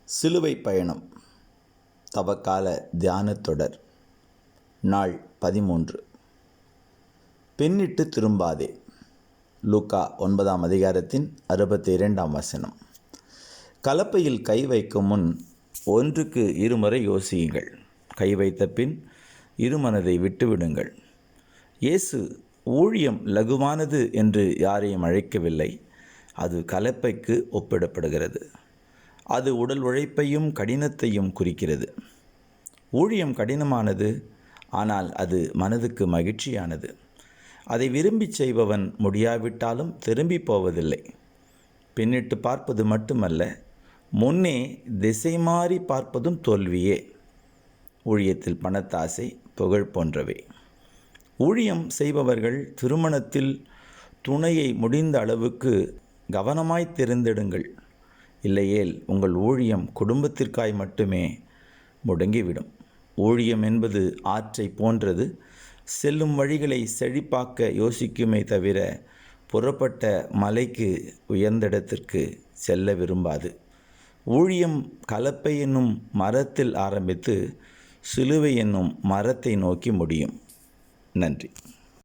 சிலுவை பயணம் தவக்கால தியானத் தொடர் நாள் 13. பின்னிட்டு திரும்பாதே. லூக்கா 9ஆம் அதிகாரத்தின் 62ஆம் வசனம். கலப்பையில் கை வைக்கும் முன் ஒன்றுக்கு இருமுறை யோசியுங்கள். கை வைத்த பின் இருமனதை விட்டுவிடுங்கள். இயேசு ஊழியம் லகுவானது என்று யாரையும் அழைக்கவில்லை. அது கலப்பைக்கு ஒப்பிடப்படுகிறது. அது உடல் உழைப்பையும் கடினத்தையும் குறிக்கிறது. ஊழியம் கடினமானது, ஆனால் அது மனதுக்கு மகிழ்ச்சியானது. அதை விரும்பி செய்பவன் முடியாவிட்டாலும் திரும்பி போவதில்லை. பின்னிட்டு பார்ப்பது மட்டுமல்ல, முன்னே திசை மாறி பார்ப்பதும் தோல்வியே. ஊழியத்தில் பணத்தாசை, புகழ் போன்றவை. ஊழியம் செய்பவர்கள் திருமணத்தில் துணையை முடிந்த அளவுக்கு கவனமாய் தேர்ந்தெடுங்கள். இல்லையேல் உங்கள் ஊழியம் குடும்பத்திற்காய் மட்டுமே முடங்கிவிடும். ஊழியம் என்பது ஆற்றை போன்றது. செல்லும் வழிகளை செழிப்பாக்க யோசிக்குமே தவிர புறப்பட்ட மலைக்கு உயர்ந்த இடத்திற்கு செல்ல விரும்பாது. ஊழியம் கலப்பை என்னும் மரத்தில் ஆரம்பித்து சிலுவை என்னும் மரத்தை நோக்கி முடியும். நன்றி.